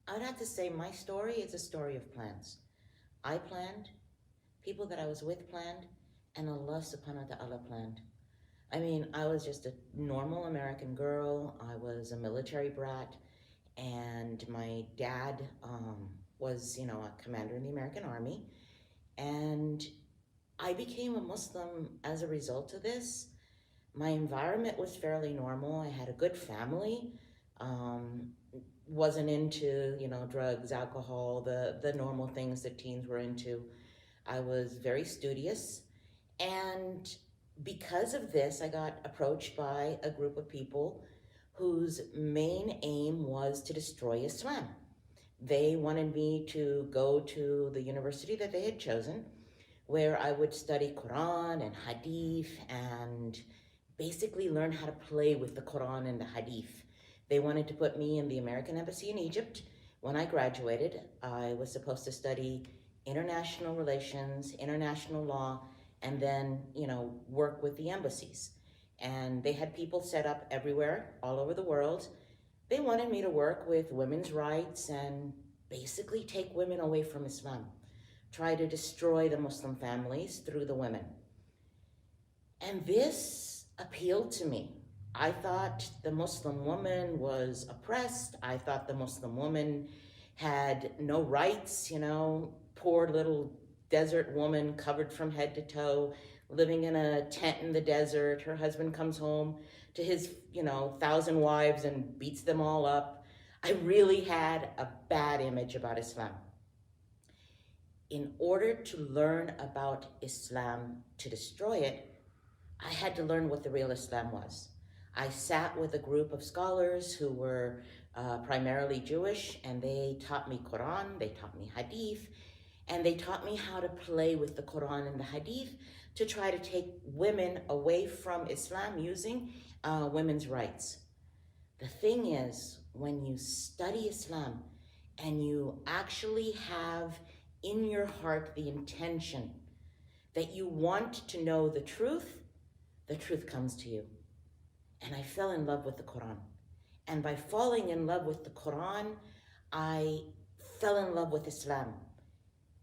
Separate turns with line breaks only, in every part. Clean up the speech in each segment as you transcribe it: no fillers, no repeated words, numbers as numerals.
I would have to say my story is a story of plans. I planned, people that I was with planned, and Allah subhanahu wa ta'ala planned. I mean, I was just a normal American girl. I was a military brat, and my dad was, a commander in the American Army. And I became a Muslim as a result of this. My environment was fairly normal. I had a good family. Um, wasn't into, drugs, alcohol, the normal things that teens were into. I was very studious. And because of this, I got approached by a group of people whose main aim was to destroy Islam. They wanted me to go to the university that they had chosen, where I would study Qur'an and Hadith and basically learn how to play with the Qur'an and the Hadith. They wanted to put me in the American Embassy in Egypt. When I graduated, I was supposed to study international relations, international law, and then, work with the embassies. And they had people set up everywhere, all over the world. They wanted me to work with women's rights and basically take women away from Islam, try to destroy the Muslim families through the women. And this appealed to me. I thought the Muslim woman was oppressed. I thought the Muslim woman had no rights, poor little desert woman covered from head to toe, living in a tent in the desert. Her husband comes home to his, 1,000 wives and beats them all up. I really had a bad image about Islam. In order to learn about Islam, to destroy it, I had to learn what the real Islam was. I sat with a group of scholars who were primarily Jewish, and they taught me Quran, they taught me Hadith, and they taught me how to play with the Quran and the Hadith to try to take women away from Islam using women's rights. The thing is, when you study Islam and you actually have in your heart the intention that you want to know the truth comes to you. And I fell in love with the Quran. And by falling in love with the Quran, I fell in love with Islam.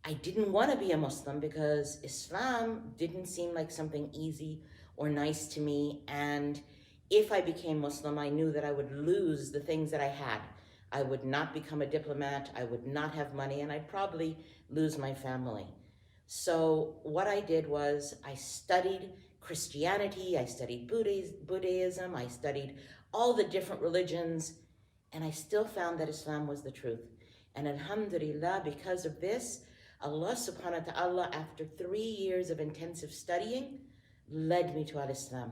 I didn't want to be a Muslim because Islam didn't seem like something easy or nice to me. And if I became Muslim, I knew that I would lose the things that I had. I would not become a diplomat, I would not have money, and I'd probably lose my family. So what I did was I studied Christianity, I studied Buddhism, I studied all the different religions, and I still found that Islam was the truth. And alhamdulillah, because of this, Allah subhanahu wa ta'ala, after 3 years of intensive studying, led me to al-Islam.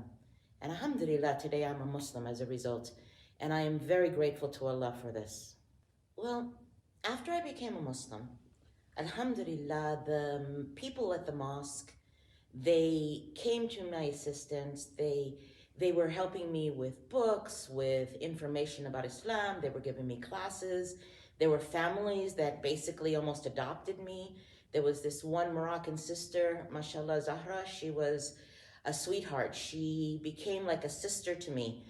And alhamdulillah, today I'm a Muslim as a result. And I am very grateful to Allah for this. Well, after I became a Muslim, alhamdulillah, the people at the mosque, they came to my assistance. They were helping me with books, with information about Islam. They were giving me classes. There were families that basically almost adopted me. There was this one Moroccan sister, mashallah Zahra. She was a sweetheart. She became like a sister to me.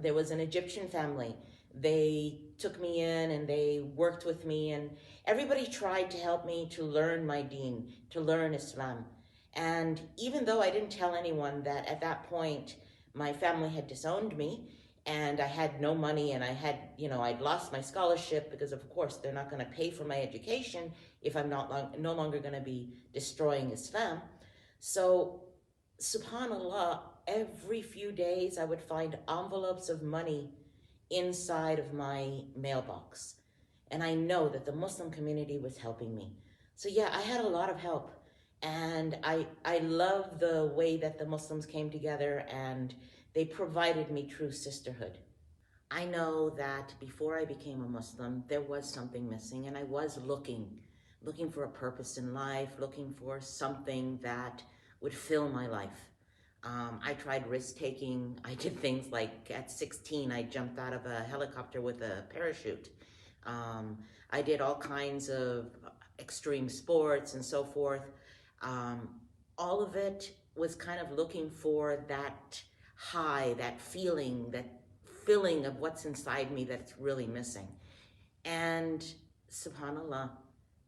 There was an Egyptian family. They took me in and they worked with me, and everybody tried to help me to learn my deen, to learn Islam. And even though I didn't tell anyone that at that point my family had disowned me and I had no money and I had, I'd lost my scholarship because of course they're not going to pay for my education if I'm no longer going to be destroying Islam. So subhanallah, every few days I would find envelopes of money inside of my mailbox. And I know that the Muslim community was helping me. So yeah, I had a lot of help. And I love the way that the Muslims came together and they provided me true sisterhood. I know that before I became a Muslim, there was something missing, and I was looking for a purpose in life, looking for something that would fill my life. I tried risk-taking. I did things like at 16, I jumped out of a helicopter with a parachute. I did all kinds of extreme sports and so forth. All of it was kind of looking for that high, that feeling, that filling of what's inside me that's really missing. And subhanAllah,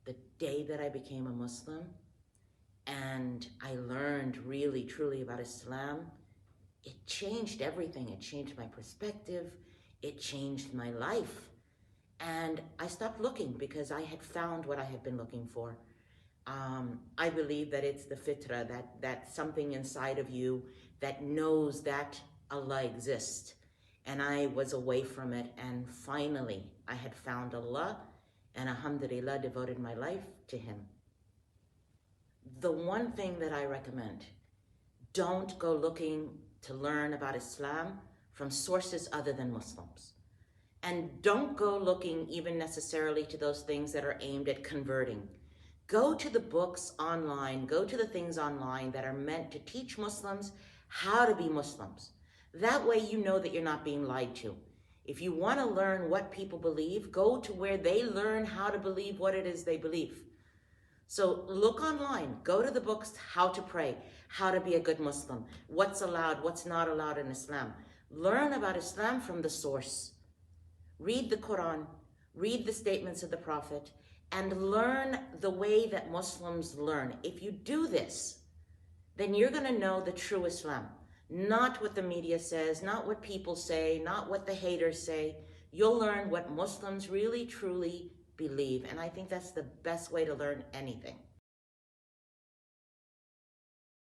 the day that I became a Muslim and I learned really, truly about Islam, it changed everything. It changed my perspective. It changed my life. And I stopped looking because I had found what I had been looking for. I believe that it's the fitra, that something inside of you that knows that Allah exists. And I was away from it, and finally I had found Allah, and alhamdulillah, devoted my life to Him. The one thing that I recommend, don't go looking to learn about Islam from sources other than Muslims. And don't go looking even necessarily to those things that are aimed at converting. Go to the books online, go to the things online that are meant to teach Muslims how to be Muslims. That way you know that you're not being lied to. If you want to learn what people believe, go to where they learn how to believe what it is they believe. So look online, go to the books, how to pray, how to be a good Muslim, what's allowed, what's not allowed in Islam. Learn about Islam from the source. Read the Qur'an, read the statements of the Prophet, and learn the way that Muslims learn. If you do this, then you're going to know the true Islam. Not what the media says, not what people say, not what the haters say. You'll learn what Muslims really, truly believe. And I think that's the best way to learn anything.